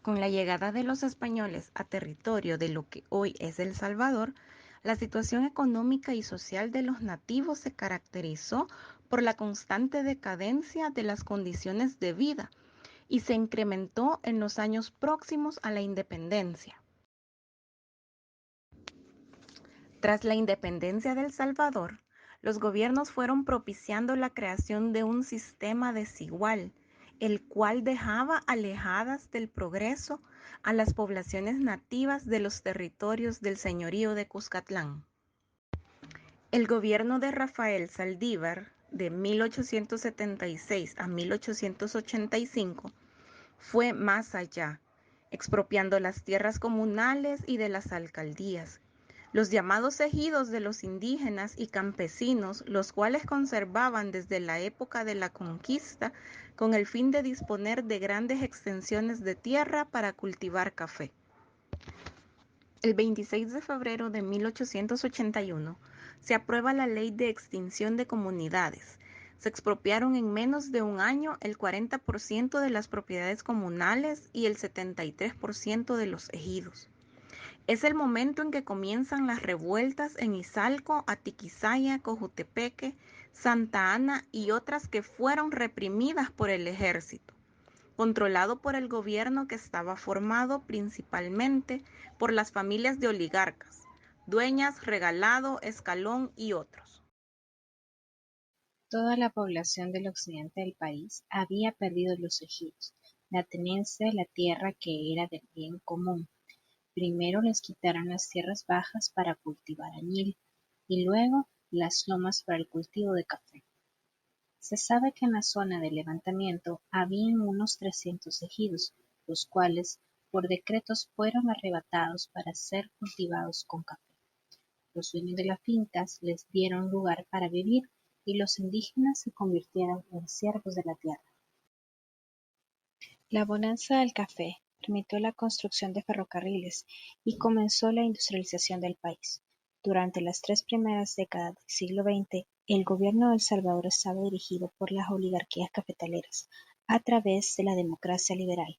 Con la llegada de los españoles a territorio de lo que hoy es El Salvador, la situación económica y social de los nativos se caracterizó por la constante decadencia de las condiciones de vida y se incrementó en los años próximos a la independencia. Tras la independencia de El Salvador, los gobiernos fueron propiciando la creación de un sistema desigual, el cual dejaba alejadas del progreso a las poblaciones nativas de los territorios del señorío de Cuscatlán. El gobierno de Rafael Saldívar, de 1876 a 1885, fue más allá, expropiando las tierras comunales y de las alcaldías, los llamados ejidos de los indígenas y campesinos, los cuales conservaban desde la época de la conquista con el fin de disponer de grandes extensiones de tierra para cultivar café. El 26 de febrero de 1881 se aprueba la Ley de Extinción de Comunidades. Se expropiaron en menos de un año el 40% de las propiedades comunales y el 73% de los ejidos. Es el momento en que comienzan las revueltas en Izalco, Atiquizaya, Cojutepeque, Santa Ana y otras que fueron reprimidas por el ejército, controlado por el gobierno que estaba formado principalmente por las familias de oligarcas, Dueñas, Regalado, Escalón y otros. Toda la población del occidente del país había perdido los ejidos, la tenencia de la tierra que era del bien común. Primero les quitaron las tierras bajas para cultivar añil y luego las lomas para el cultivo de café. Se sabe que en la zona del levantamiento habían unos 300 ejidos, los cuales por decretos fueron arrebatados para ser cultivados con café. Los dueños de las fincas les dieron lugar para vivir y los indígenas se convirtieron en siervos de la tierra. La bonanza del café permitió la construcción de ferrocarriles y comenzó la industrialización del país. Durante las 3 primeras décadas del siglo XX, el gobierno de El Salvador estaba dirigido por las oligarquías cafetaleras a través de la democracia liberal.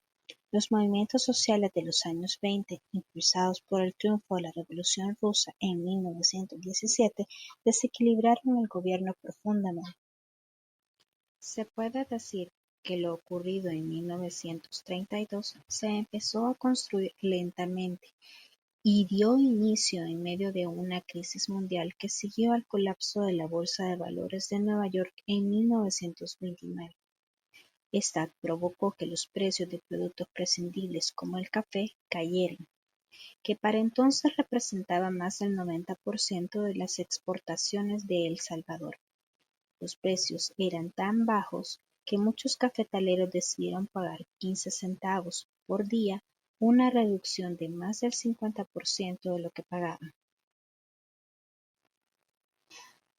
Los movimientos sociales de los años 20, impulsados por el triunfo de la Revolución Rusa en 1917, desequilibraron el gobierno profundamente. Se puede decir que lo ocurrido en 1932 se empezó a construir lentamente y dio inicio en medio de una crisis mundial que siguió al colapso de la Bolsa de Valores de Nueva York en 1929. Esta provocó que los precios de productos prescindibles como el café cayeran, que para entonces representaba más del 90% de las exportaciones de El Salvador. Los precios eran tan bajos que muchos cafetaleros decidieron pagar 15 centavos por día, una reducción de más del 50% de lo que pagaban.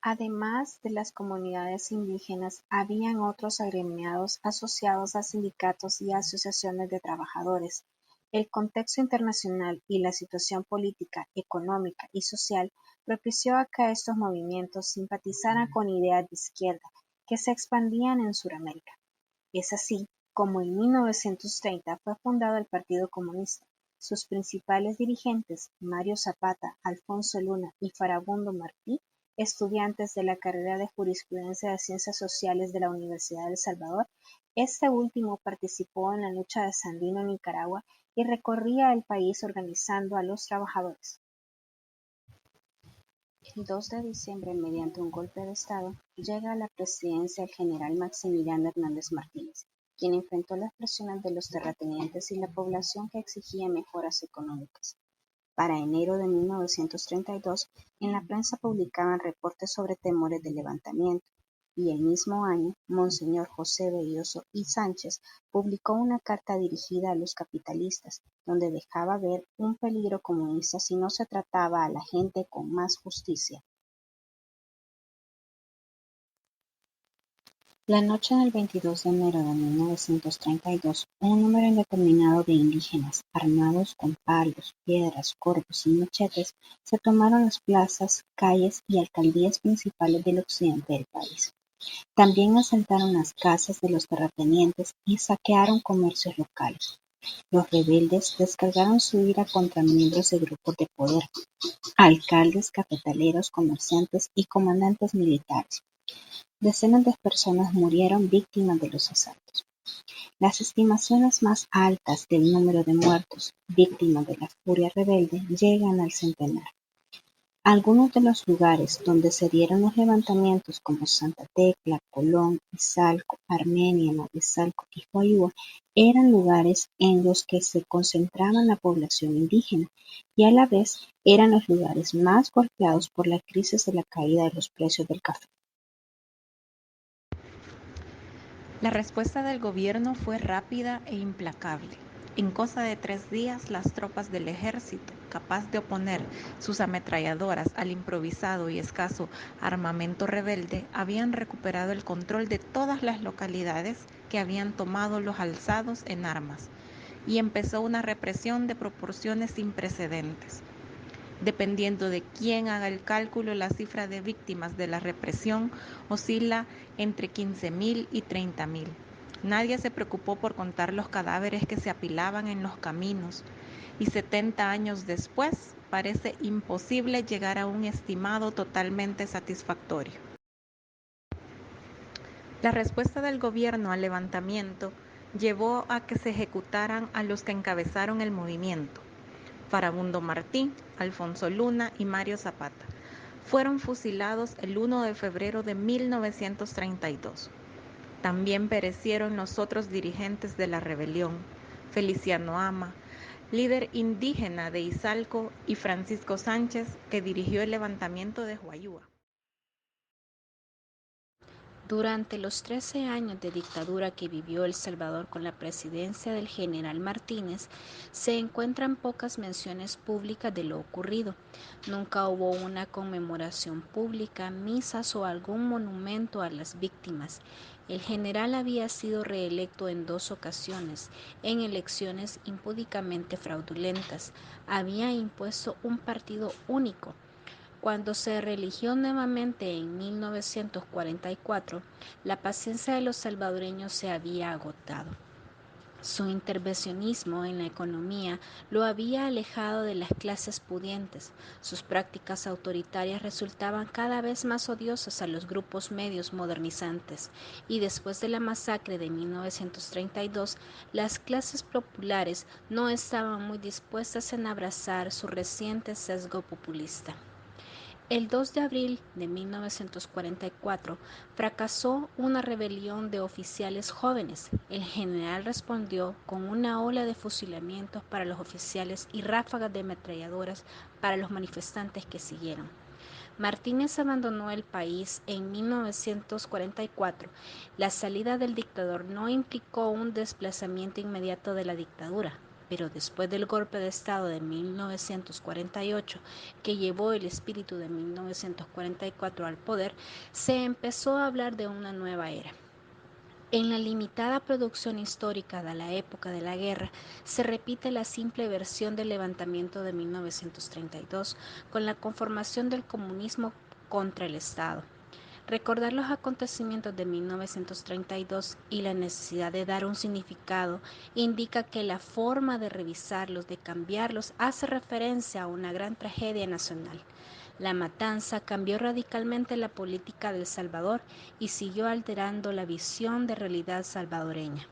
Además de las comunidades indígenas, habían otros agremiados asociados a sindicatos y asociaciones de trabajadores. El contexto internacional y la situación política, económica y social propició a que estos movimientos simpatizaran con ideas de izquierda que se expandían en Sudamérica. Es así como en 1930 fue fundado el Partido Comunista. Sus principales dirigentes, Mario Zapata, Alfonso Luna y Farabundo Martí, estudiantes de la carrera de Jurisprudencia de Ciencias Sociales de la Universidad de El Salvador. Este último participó en la lucha de Sandino en Nicaragua y recorría el país organizando a los trabajadores. El 2 de diciembre, mediante un golpe de Estado, llega a la presidencia el general Maximiliano Hernández Martínez, quien enfrentó las presiones de los terratenientes y la población que exigía mejoras económicas. Para enero de 1932, en la prensa publicaban reportes sobre temores de levantamiento, y el mismo año, Monseñor José Belloso y Sánchez publicó una carta dirigida a los capitalistas, donde dejaba ver un peligro comunista si no se trataba a la gente con más justicia. La noche del 22 de enero de 1932, un número indeterminado de indígenas, armados con palos, piedras, corvos y machetes, se tomaron las plazas, calles y alcaldías principales del occidente del país. También asentaron las casas de los terratenientes y saquearon comercios locales. Los rebeldes descargaron su ira contra miembros de grupos de poder, alcaldes, cafetaleros, comerciantes y comandantes militares. Decenas de personas murieron víctimas de los asaltos. Las estimaciones más altas del número de muertos víctimas de la furia rebelde llegan al centenar. Algunos de los lugares donde se dieron los levantamientos como Santa Tecla, Colón, Izalco, Armenia, Novizalco y Huayúa eran lugares en los que se concentraba la población indígena y a la vez eran los lugares más golpeados por la crisis de la caída de los precios del café. La respuesta del gobierno fue rápida e implacable. En cosa de 3 días, las tropas del ejército, capaz de oponer sus ametralladoras al improvisado y escaso armamento rebelde, habían recuperado el control de todas las localidades que habían tomado los alzados en armas, y empezó una represión de proporciones sin precedentes. Dependiendo de quién haga el cálculo, la cifra de víctimas de la represión oscila entre 15.000 y 30.000. Nadie se preocupó por contar los cadáveres que se apilaban en los caminos, y 70 años después parece imposible llegar a un estimado totalmente satisfactorio. La respuesta del gobierno al levantamiento llevó a que se ejecutaran a los que encabezaron el movimiento. Farabundo Martí, Alfonso Luna y Mario Zapata. Fueron fusilados el 1 de febrero de 1932. También perecieron los otros dirigentes de la rebelión, Feliciano Ama, líder indígena de Izalco, y Francisco Sánchez, que dirigió el levantamiento de Huayúa. Durante los 13 años de dictadura que vivió El Salvador con la presidencia del general Martínez, se encuentran pocas menciones públicas de lo ocurrido. Nunca hubo una conmemoración pública, misas o algún monumento a las víctimas. El general había sido reelecto en 2 ocasiones, en elecciones impúdicamente fraudulentas. Había impuesto un partido único. Cuando se reeligió nuevamente en 1944, la paciencia de los salvadoreños se había agotado. Su intervencionismo en la economía lo había alejado de las clases pudientes. Sus prácticas autoritarias resultaban cada vez más odiosas a los grupos medios modernizantes, y después de la masacre de 1932, las clases populares no estaban muy dispuestas en abrazar su reciente sesgo populista. El 2 de abril de 1944 fracasó una rebelión de oficiales jóvenes. El general respondió con una ola de fusilamientos para los oficiales y ráfagas de ametralladoras para los manifestantes que siguieron. Martínez abandonó el país en 1944. La salida del dictador no implicó un desplazamiento inmediato de la dictadura, pero después del golpe de Estado de 1948, que llevó el espíritu de 1944 al poder, se empezó a hablar de una nueva era. En la limitada producción histórica de la época de la guerra, se repite la simple versión del levantamiento de 1932 con la conformación del comunismo contra el Estado. Recordar los acontecimientos de 1932 y la necesidad de dar un significado indica que la forma de revisarlos, de cambiarlos, hace referencia a una gran tragedia nacional. La matanza cambió radicalmente la política de El Salvador y siguió alterando la visión de realidad salvadoreña.